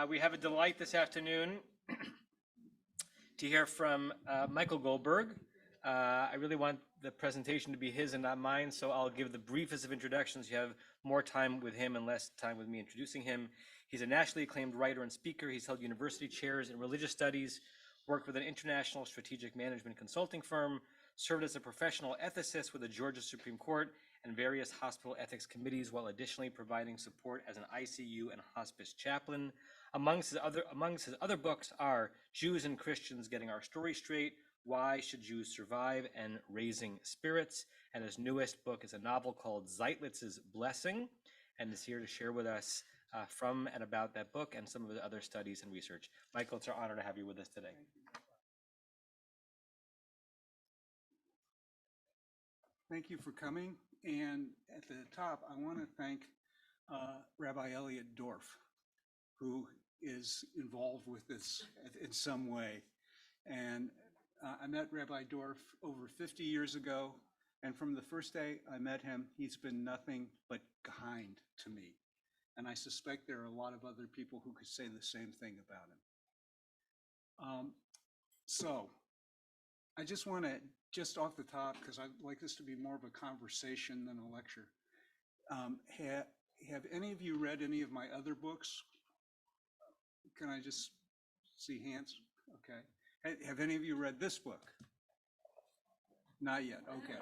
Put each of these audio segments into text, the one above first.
We have a delight this afternoon to hear from Michael Goldberg. I really want the presentation to be his and not mine, so I'll give the briefest of introductions. You have more time with him and less time with me introducing him. He's a nationally acclaimed writer and speaker. He's held university chairs in religious studies, worked with an international strategic management consulting firm, served as a professional ethicist with the Georgia Supreme Court and various hospital ethics committees, while additionally providing support as an ICU and hospice chaplain. Amongst his other books are Jews and Christians Getting Our Story Straight, Why Should Jews Survive, and Raising Spirits. And his newest book is a novel called Zieglitz's Blessing, and is here to share with us from and about that book and some of the other studies and research. Michael, it's our honor to have you with us today. Thank you for coming. And at the top, I want to thank Rabbi Elliot Dorff, who is involved with this in some way. And I met Rabbi Dorff over 50 years ago. And from the first day I met him, he's been nothing but kind to me. And I suspect there are a lot of other people who could say the same thing about him. So I just want to, just off the top, because I'd like this to be more of a conversation than a lecture. Have any of you read any of my other books? Can I just see hands? Okay. Have any of you read this book? Not yet. Okay.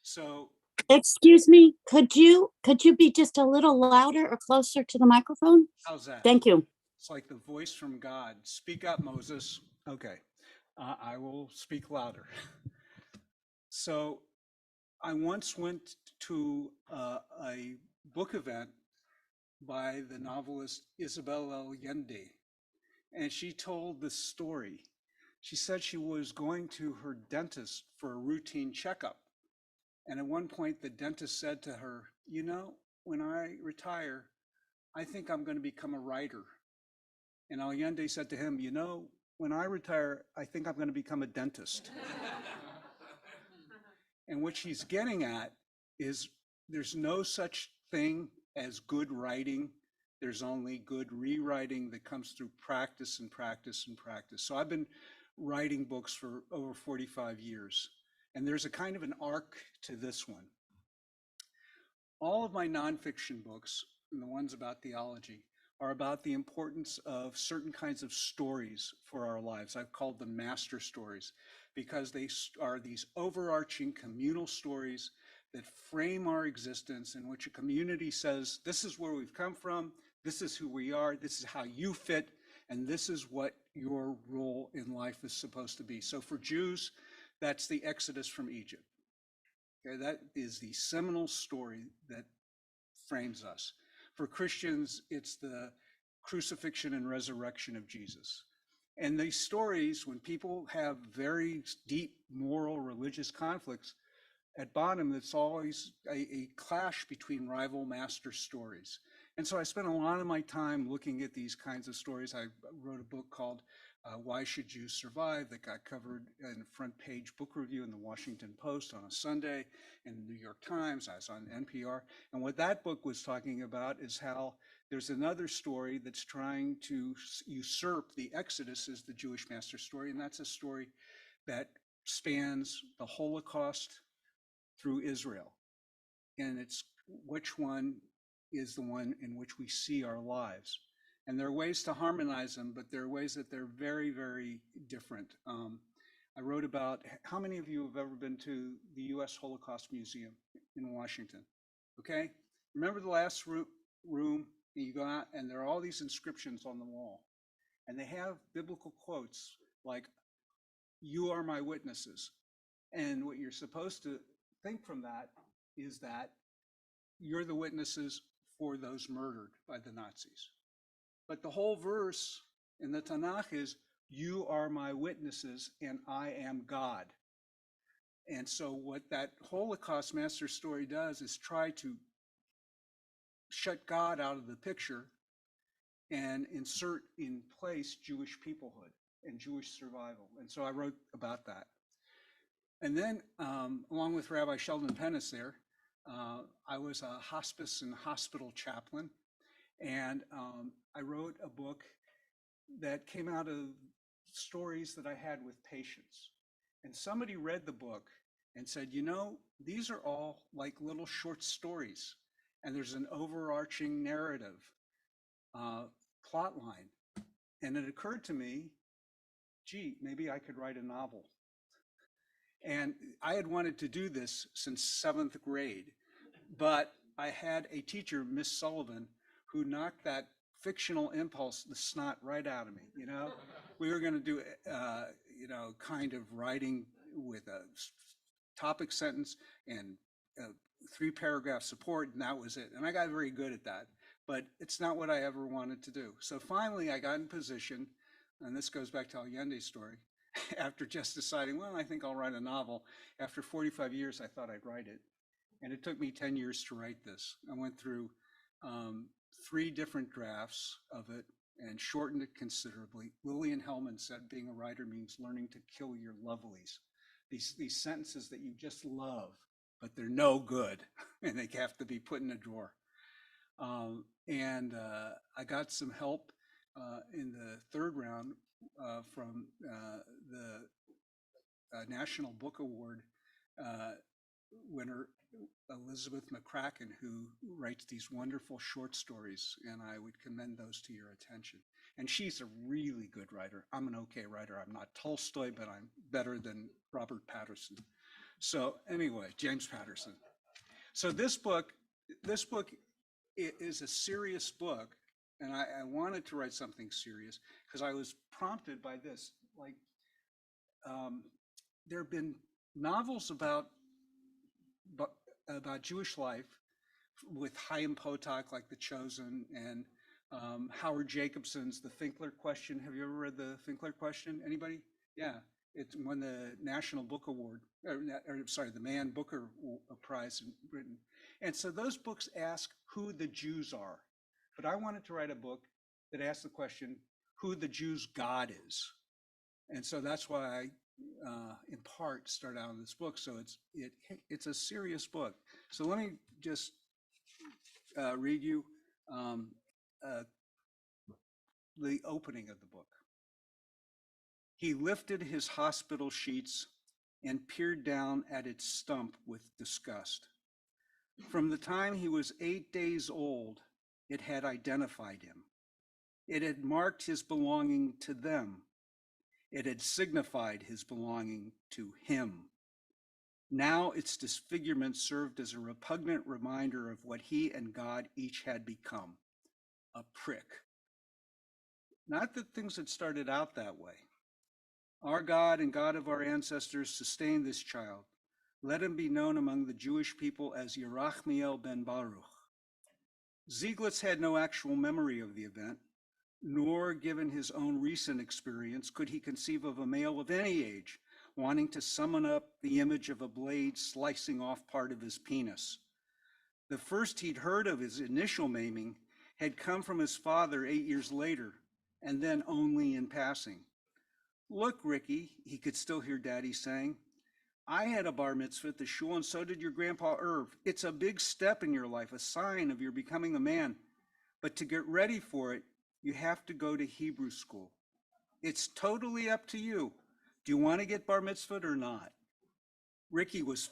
So. Excuse me, could you be just a little louder or closer to the microphone? How's that? Thank you. It's like the voice from God. Speak up, Moses. Okay. I will speak louder. So I once went to a book event by the novelist Isabel Allende, and she told this story. She said she was going to her dentist for a routine checkup. And at one point, the dentist said to her, you know, when I retire, I think I'm going to become a writer. And Allende said to him, you know, when I retire, I think I'm going to become a dentist. And what she's getting at is there's no such thing as good writing. There's only good rewriting that comes through practice and practice and practice. So I've been writing books for over 45 years. And there's a kind of an arc to this one. All of my nonfiction books, and the ones about theology, are about the importance of certain kinds of stories for our lives. I've called them master stories because they are these overarching communal stories that frame our existence, in which a community says, this is where we've come from, this is who we are, this is how you fit, and this is what your role in life is supposed to be. So for Jews, that's the Exodus from Egypt. Okay, that is the seminal story that frames us. For Christians, it's the crucifixion and resurrection of Jesus. And these stories, when people have very deep moral, religious conflicts, at bottom, it's always a clash between rival master stories. And so I spent a lot of my time looking at these kinds of stories. I wrote a book called Why Should Jews Survive that got covered in a front page book review in the Washington Post on a Sunday, in the New York Times. I was on NPR. And what that book was talking about is how there's another story that's trying to usurp the Exodus as the Jewish master story. And that's a story that spans the Holocaust through Israel. And it's which one is the one in which we see our lives. And there are ways to harmonize them, but there are ways that they're very, very different. I wrote about, how many of you have ever been to the US Holocaust Museum in Washington? Okay, remember the last room, and you go out and there are all these inscriptions on the wall. And they have biblical quotes like, you are my witnesses. And what you're supposed to think from that is that you're the witnesses for those murdered by the Nazis. But the whole verse in the Tanakh is, you are my witnesses and I am God. And so what that Holocaust master story does is try to shut God out of the picture and insert in place Jewish peoplehood and Jewish survival. And so I wrote about that. And then along with Rabbi Sheldon Pennis there, I was a hospice and hospital chaplain. And I wrote a book that came out of stories that I had with patients. And somebody read the book and said, you know, these are all like little short stories, and there's an overarching narrative plot line. And it occurred to me, gee, maybe I could write a novel. And I had wanted to do this since 7th grade, but I had a teacher, Miss Sullivan, who knocked that fictional impulse, the snot, right out of me. You know, we were going to do, you know, kind of writing with a topic sentence and 3-paragraph support, and that was it. And I got very good at that, but it's not what I ever wanted to do. So finally, I got in position, and this goes back to Allende's story. After just deciding, well, I think I'll write a novel. After 45 years, I thought I'd write it. And it took me 10 years to write this. I went through 3 different drafts of it and shortened it considerably. Lillian Hellman said being a writer means learning to kill your lovelies. These sentences that you just love, but they're no good, and they have to be put in a drawer. I got some help in the 3rd round from the National Book Award winner, Elizabeth McCracken, who writes these wonderful short stories, and I would commend those to your attention. And she's a really good writer. I'm an okay writer. I'm not Tolstoy, but I'm better than Robert Patterson. So anyway, James Patterson. So this book is a serious book, and I wanted to write something serious because I was prompted by this. Like, there have been novels about Jewish life with Chaim Potok, like The Chosen, and Howard Jacobson's The Finkler Question. Have you ever read The Finkler Question? Anybody? Yeah, it won the National Book Award, or sorry, the Man Booker Prize in Britain. And so those books ask who the Jews are. But I wanted to write a book that asks the question, who the Jews' God is. And so that's why I, in part, start out in this book. So it's a serious book. So let me just read you the opening of the book. He lifted his hospital sheets and peered down at its stump with disgust. From the time he was 8 days old, it had identified him. It had marked his belonging to them. It had signified his belonging to him. Now its disfigurement served as a repugnant reminder of what he and God each had become, a prick. Not that things had started out that way. Our God and God of our ancestors sustained this child. Let him be known among the Jewish people as Yerachmiel ben Baruch. Zieglitz had no actual memory of the event, nor, given his own recent experience, could he conceive of a male of any age wanting to summon up the image of a blade slicing off part of his penis. The first he'd heard of his initial maiming had come from his father 8 years later, and then only in passing. Look, Ricky, he could still hear Daddy saying, I had a bar mitzvah at the shul, and so did your grandpa Irv. It's a big step in your life, a sign of your becoming a man. But to get ready for it, you have to go to Hebrew school. It's totally up to you. Do you want to get bar mitzvahed or not? Ricky was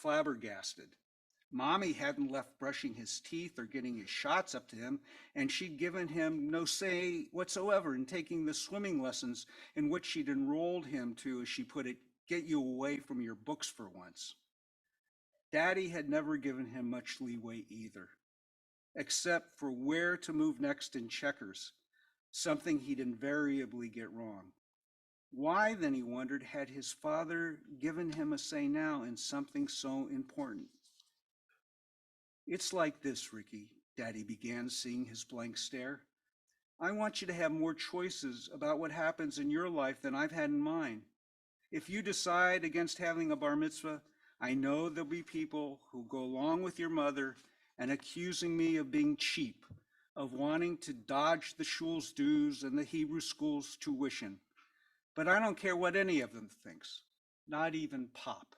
flabbergasted. Mommy hadn't left brushing his teeth or getting his shots up to him, and she'd given him no say whatsoever in taking the swimming lessons in which she'd enrolled him to, as she put it, get you away from your books for once. Daddy had never given him much leeway either, except for where to move next in checkers, something he'd invariably get wrong. Why, then, he wondered, had his father given him a say now in something so important? It's like this, Ricky, Daddy began, seeing his blank stare. I want you to have more choices about what happens in your life than I've had in mine. If you decide against having a bar mitzvah, I know there'll be people who go along with your mother and accusing me of being cheap, of wanting to dodge the shul's dues and the Hebrew school's tuition. But I don't care what any of them thinks, not even Pop.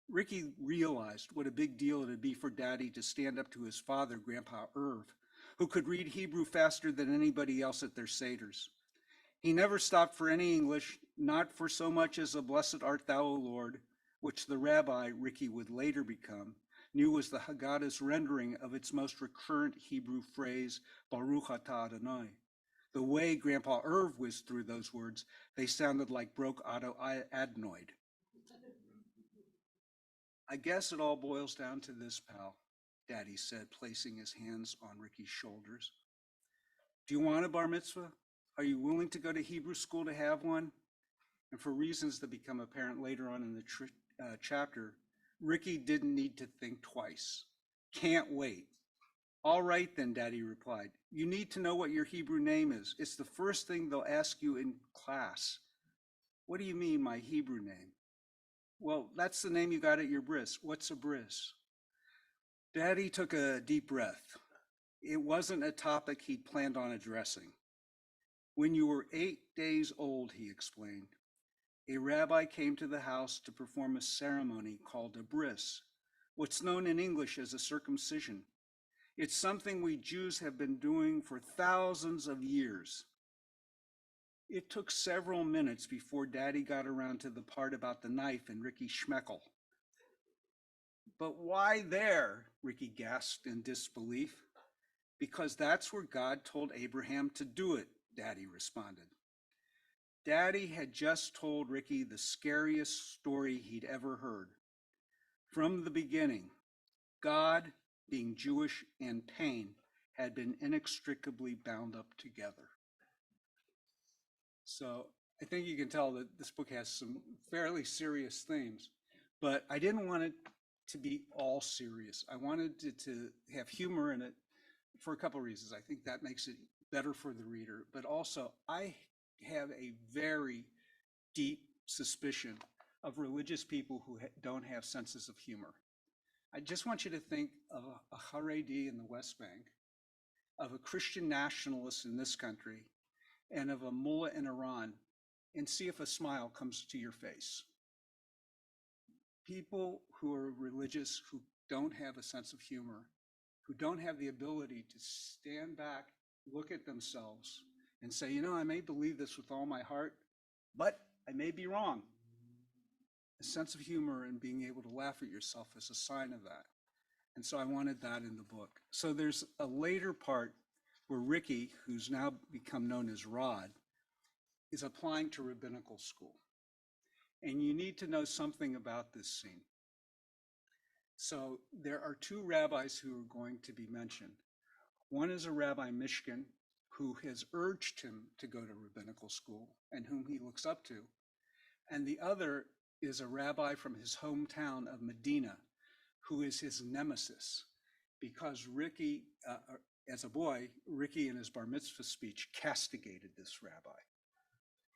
Ricky realized what a big deal it would be for Daddy to stand up to his father, Grandpa Irv, who could read Hebrew faster than anybody else at their seders. He never stopped for any English, not for so much as a blessed art thou, O Lord, which the rabbi, Ricky would later become, knew was the Haggadah's rendering of its most recurrent Hebrew phrase, Baruch atah Adonai. The way Grandpa Irv whizzed through those words, they sounded like broke auto adenoid. I guess it all boils down to this, pal, Daddy said, placing his hands on Ricky's shoulders. Do you want a bar mitzvah? Are you willing to go to Hebrew school to have one? And for reasons that become apparent later on in the chapter, Ricky didn't need to think twice. Can't wait. All right then, Daddy replied. You need to know what your Hebrew name is. It's the first thing they'll ask you in class. What do you mean, my Hebrew name? Well, that's the name you got at your bris. What's a bris? Daddy took a deep breath. It wasn't a topic he'd planned on addressing. When you were 8 days old, he explained, a rabbi came to the house to perform a ceremony called a bris, what's known in English as a circumcision. It's something we Jews have been doing for thousands of years. It took several minutes before Daddy got around to the part about the knife and Ricky's schmeckel. But why there? Ricky gasped in disbelief. Because that's where God told Abraham to do it, Daddy responded. Daddy had just told Ricky the scariest story he'd ever heard. From the beginning, God, being Jewish, and pain had been inextricably bound up together. So I think you can tell that this book has some fairly serious themes, but I didn't want it to be all serious. I wanted it to have humor in it for a couple of reasons. I think that makes it better for the reader, but also I have a very deep suspicion of religious people who don't have senses of humor. I just want you to think of a Haredi in the West Bank, of a Christian nationalist in this country, and of a mullah in Iran, and see if a smile comes to your face. People who are religious, who don't have a sense of humor, who don't have the ability to stand back, look at themselves, and say, you know, I may believe this with all my heart, but I may be wrong. A sense of humor and being able to laugh at yourself is a sign of that. And so I wanted that in the book. So there's a later part where Ricky, who's now become known as Rod, is applying to rabbinical school. And you need to know something about this scene. So there are two rabbis who are going to be mentioned. One is a Rabbi Mishkin, who has urged him to go to rabbinical school and whom he looks up to. And the other is a rabbi from his hometown of Medina, who is his nemesis, because Ricky, as a boy, Ricky in his bar mitzvah speech castigated this rabbi.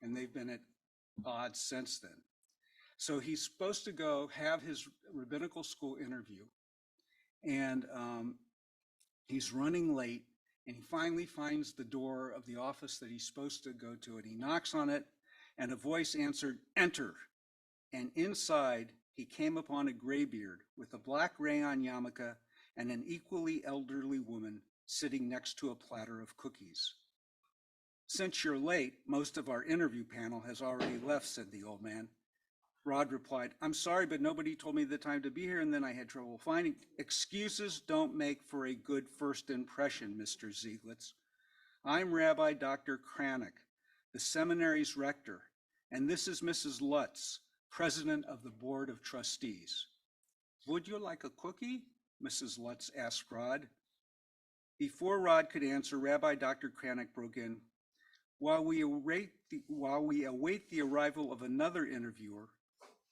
And they've been at odds since then. So he's supposed to go have his rabbinical school interview, and he's running late, and he finally finds the door of the office that he's supposed to go to, and he knocks on it, and a voice answered, "Enter." And inside, he came upon a graybeard with a black rayon yarmulke and an equally elderly woman sitting next to a platter of cookies. "Since you're late, most of our interview panel has already left," said the old man. Rod replied, "I'm sorry, but nobody told me the time to be here, and then I had trouble finding." "Excuses don't make for a good first impression, Mr. Zieglitz. I'm Rabbi Dr. Kranek, the seminary's rector, and this is Mrs. Lutz, president of the board of trustees." "Would you like a cookie?" Mrs. Lutz asked Rod. Before Rod could answer, Rabbi Dr. Kranek broke in. While we await the arrival of another interviewer,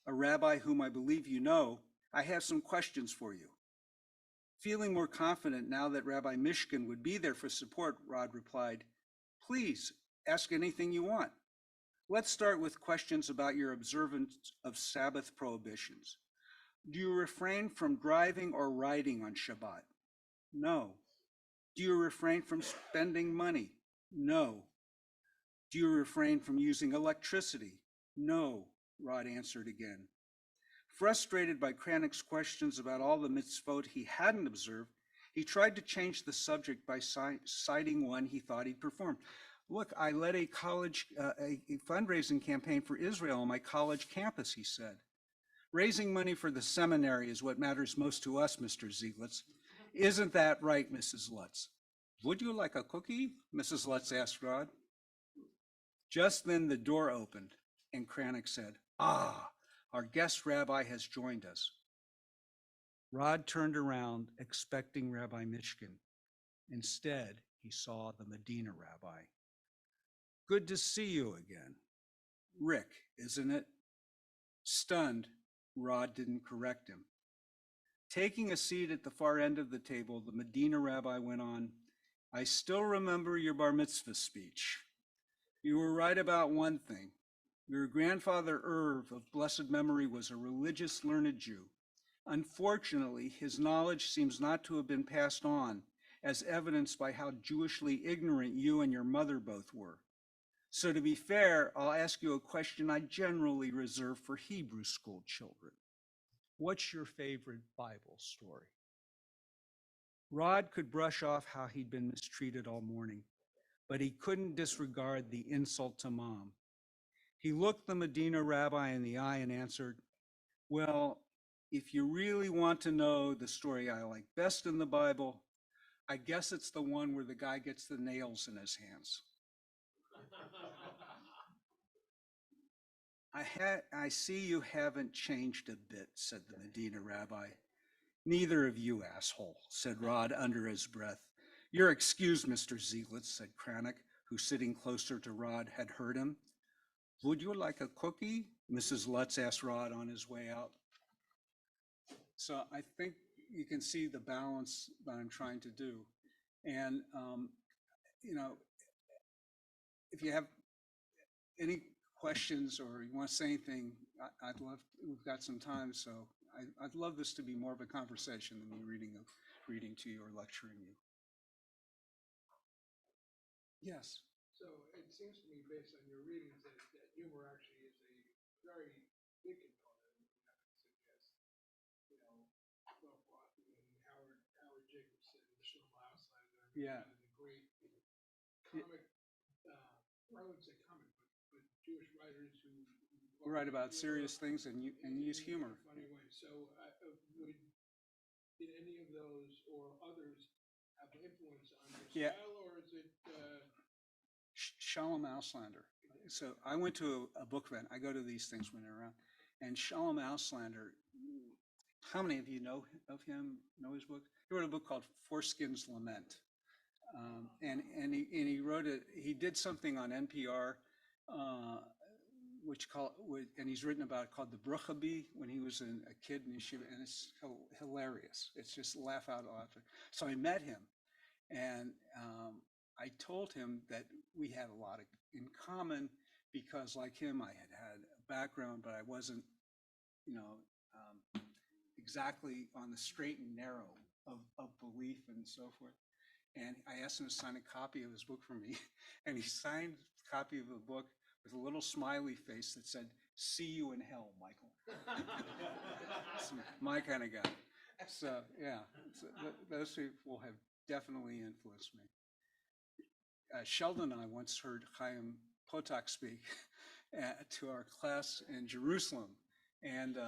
a rabbi whom I believe you know, I have some questions for you." Feeling more confident now that Rabbi Mishkin would be there for support, Rod replied, "Please, ask anything you want. Let's start with questions about your observance of Sabbath prohibitions. Do you refrain from driving or riding on Shabbat? No. Do you refrain from spending money? No. Do you refrain from using electricity? No, Rod answered again. Frustrated by Kranek's questions about all the mitzvot he hadn't observed, He tried to change the subject by citing one he thought he'd performed. Look, I led a fundraising campaign for Israel on my college campus, he said. Raising money for the seminary is what matters most to us, Mr. Zieglitz. Isn't that right, Mrs. Lutz? Would you like a cookie? Mrs. Lutz asked Rod. Just then the door opened and Kranick said, "Ah, our guest rabbi has joined us." Rod turned around expecting Rabbi Mishkin. Instead, he saw the Medina rabbi. "Good to see you again." "Rick, isn't it?" Stunned, Rod didn't correct him. Taking a seat at the far end of the table, the Medina rabbi went on, "I still remember your bar mitzvah speech. You were right about one thing. Your grandfather Irv of blessed memory was a religious learned Jew. Unfortunately, his knowledge seems not to have been passed on, as evidenced by how Jewishly ignorant you and your mother both were. So to be fair, I'll ask you a question I generally reserve for Hebrew school children. What's your favorite Bible story?" Rod could brush off how he'd been mistreated all morning, but he couldn't disregard the insult to Mom. He looked the Medina rabbi in the eye and answered, "Well, if you really want to know the story I like best in the Bible, I guess it's the one where the guy gets the nails in his hands." I see you haven't changed a bit," said the Medina rabbi. "Neither of you, asshole," said Rod under his breath. "You're excused, Mr. Zieglitz," said Kranick, who sitting closer to Rod had heard him. "Would you like a cookie?" Mrs. Lutz asked Rod on his way out. So I think you can see the balance that I'm trying to do. And, if you have any questions or you want to say anything, I'd love, we've got some time, so I'd love this to be more of a conversation than me reading to you or lecturing you. Yes. So it seems to me, based on your readings, that humor actually is a very big component. I would suggest, Bob Watson and Howard Jacobson, Shlomo Auslander. Yeah. The great comic, I wouldn't say comic, but Jewish writers who write about serious things and use humor. In a funny way. So did any of those or others have influence on your style, or is it? Shalom Auslander. So I went to a book event. I go to these things when they're around. And Shalom Auslander, how many of you know of him, know his book? He wrote a book called Foreskin's Lament. And he wrote it, he did something on NPR, and he's written about it called the Bruchabi when he was a kid in yeshiva, and it's hilarious. It's just laugh out loud. So I met him, and I told him that we had a lot in common because, like him, I had a background, but I wasn't, exactly on the straight and narrow of belief and so forth. And I asked him to sign a copy of his book for me, and he signed a copy of the book with a little smiley face that said, "See you in hell, Michael." It's my kind of guy. So yeah, those people have definitely influenced me. Sheldon and I once heard Chaim Potok speak to our class in Jerusalem, and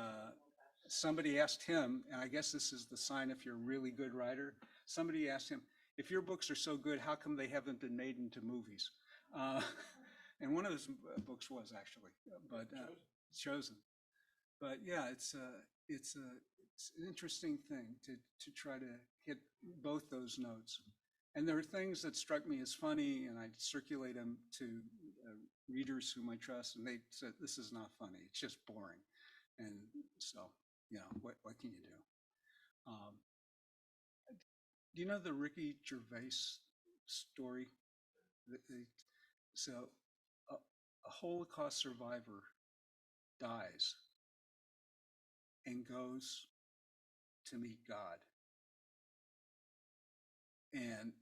somebody asked him, and I guess this is the sign if you're a really good writer, somebody asked him, "If your books are so good, how come they haven't been made into movies?" And one of his books was actually, but Chosen. But yeah, it's an interesting thing to try to hit both those notes. And there are things that struck me as funny, and I circulate them to readers whom I trust, and they said, "This is not funny. It's just boring." And so, what can you do? Do you know the Ricky Gervais story? So, a Holocaust survivor dies and goes to meet God. And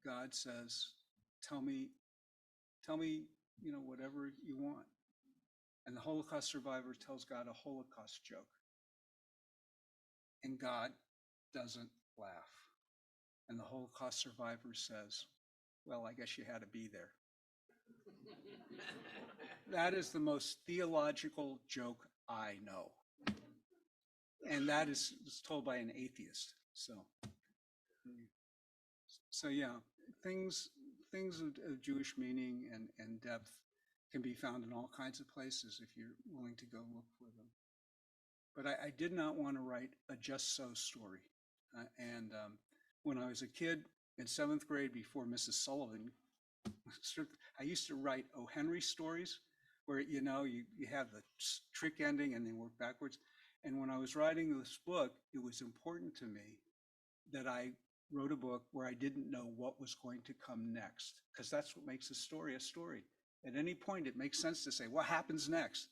God says, tell me, whatever you want. And the Holocaust survivor tells God a Holocaust joke. And God doesn't laugh. And the Holocaust survivor says, well, I guess you had to be there. That is the most theological joke I know. And that is told by an atheist. So yeah, things of Jewish meaning and depth can be found in all kinds of places if you're willing to go look for them. But I did not want to write a just so story. And when I was a kid in 7th grade, before Mrs. Sullivan, I used to write O. Henry stories where, you have the trick ending and then work backwards. And when I was writing this book, it was important to me that I wrote a book where I didn't know what was going to come next, because that's what makes a story a story. At any point, it makes sense to say, what happens next?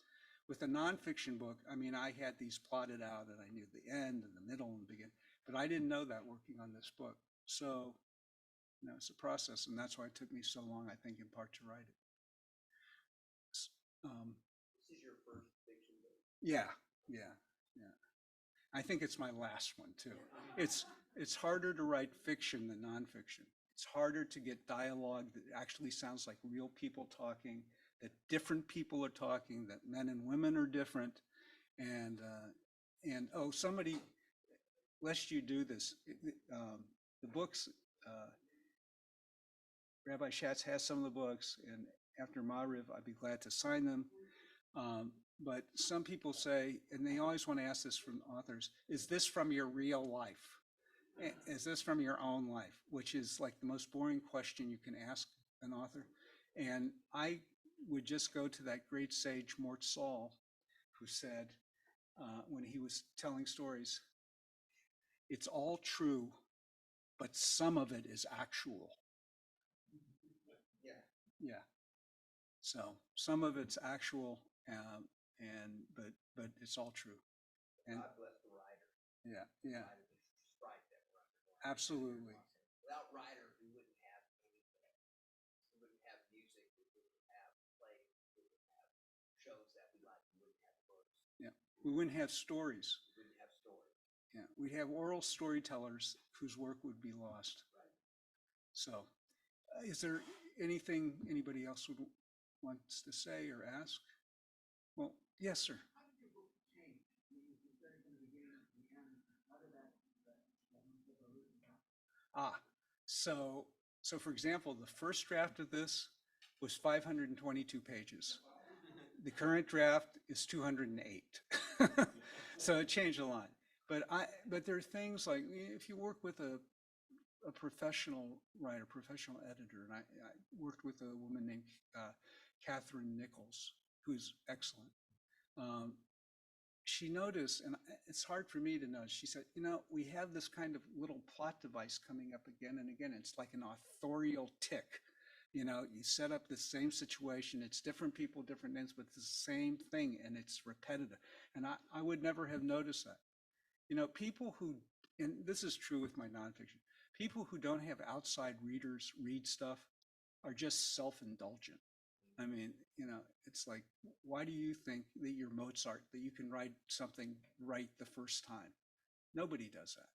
With a nonfiction book, I mean, I had these plotted out and I knew the end and the middle and the beginning, but I didn't know that working on this book. So, it's a process, and that's why it took me so long, I think, in part to write it. This is your first fiction book? Yeah. I think it's my last one too. It's harder to write fiction than nonfiction. It's harder to get dialogue that actually sounds like real people talking, that different people are talking, that men and women are different. And somebody, lest you do this, the books, Rabbi Schatz has some of the books, and after Ma'ariv, I'd be glad to sign them. But some people say, and they always want to ask this from authors, is this from your real life? Is this from your own life? Which is like the most boring question you can ask an author. And I would just go to that great sage Mort Saul, who said, when he was telling stories, it's all true, but some of it is actual. Yeah. So some of it's actual, but it's all true. And God bless the writer. yeah. Strike that writer. Absolutely. Without writer, we wouldn't have anything. We wouldn't have music. We wouldn't have plays. We wouldn't have shows that we like. We wouldn't have books. Yeah. We wouldn't have stories. We wouldn't have stories. Yeah. We'd have oral storytellers whose work would be lost. Right. So, is there anything anybody else wants to say or ask? Well, yes, sir. How did your book change? I mean, you started from the beginning to the end. How did that So for example, the first draft of this was 522 pages. The current draft is 208. So it changed a lot. But there are things like, if you work with a professional writer, professional editor, and I worked with a woman named Catherine Nichols, who's excellent. She noticed, and it's hard for me to know, she said, we have this kind of little plot device coming up again and again. It's like an authorial tick. You set up the same situation, it's different people, different names, but it's the same thing, and it's repetitive. And I would never have noticed that. People who, and this is true with my nonfiction, people who don't have outside readers read stuff are just self-indulgent. I mean, it's like, why do you think that you're Mozart, that you can write something right the first time? Nobody does that.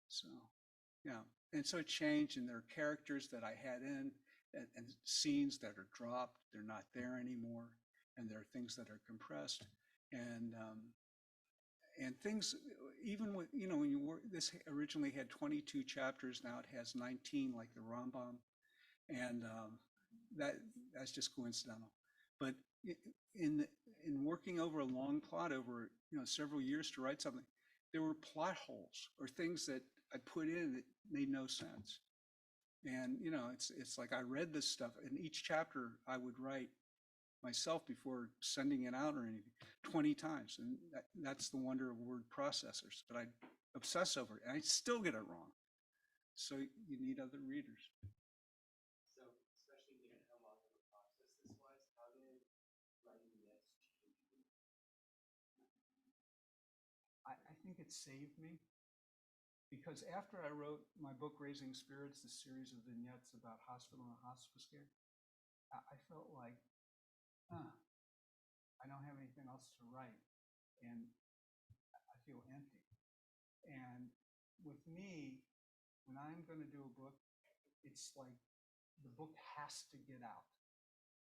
So, yeah. And so it changed, and there are characters that I had in and scenes that are dropped, they're not there anymore, and there are things that are compressed. And things, even with, when you work, this originally had 22 chapters, now it has 19, like the Rambam. And that's just coincidental. But in working over a long plot over several years to write something, there were plot holes or things that I put in that made no sense. And it's like I read this stuff, and each chapter I would write myself before sending it out or anything 20 times, and that's the wonder of word processors. But I obsess over it, and I still get it wrong. So you need other readers. So, especially given how long of a process this was, how did writing this change you? I think it saved me, because after I wrote my book, Raising Spirits, the series of vignettes about hospital and hospice care, I felt like, I don't have anything else to write, and I feel empty. with me, when I'm going to do a book, it's like the book has to get out.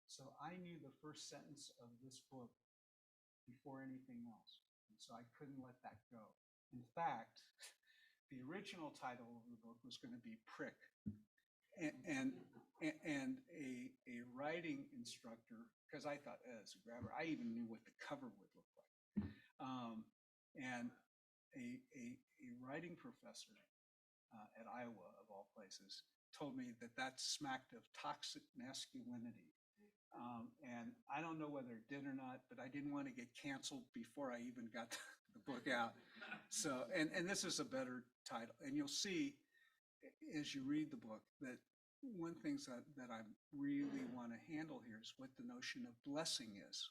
So I knew the first sentence of this book before anything else. And so I couldn't let that go. In fact, the original title of the book was going to be Prick. And a writing instructor, because I thought as a grabber, I even knew what the cover would look like. And a writing professor at Iowa, of all places, told me that that smacked of toxic masculinity. And I don't know whether it did or not, but I didn't want to get canceled before I even got the book out. So, and this is a better title. And you'll see as you read the book that one thing that I really want to handle here is what the notion of blessing is.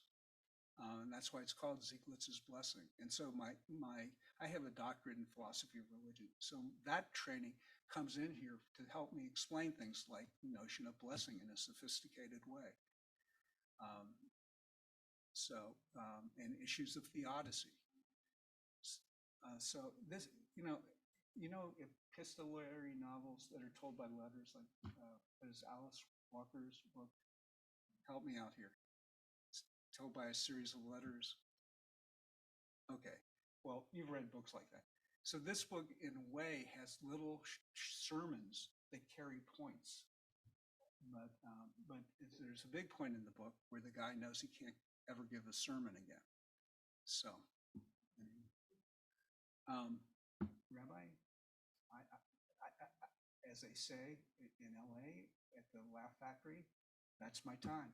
And that's why it's called Zieglitz's blessing. And so I have a doctorate in philosophy of religion. So that training comes in here to help me explain things like the notion of blessing in a sophisticated way. And issues of theodicy. So this, epistolary novels that are told by letters, like there's Alice Walker's book. Help me out here. It's told by a series of letters. Okay, well, you've read books like that. So this book, in a way, has little sermons that carry points. But there's a big point in the book where the guy knows he can't ever give a sermon again. So, Rabbi, as they say in LA at the Laugh Factory, that's my time.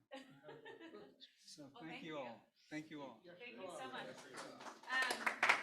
So Well, thank you all. Thank you all. Thank you so much.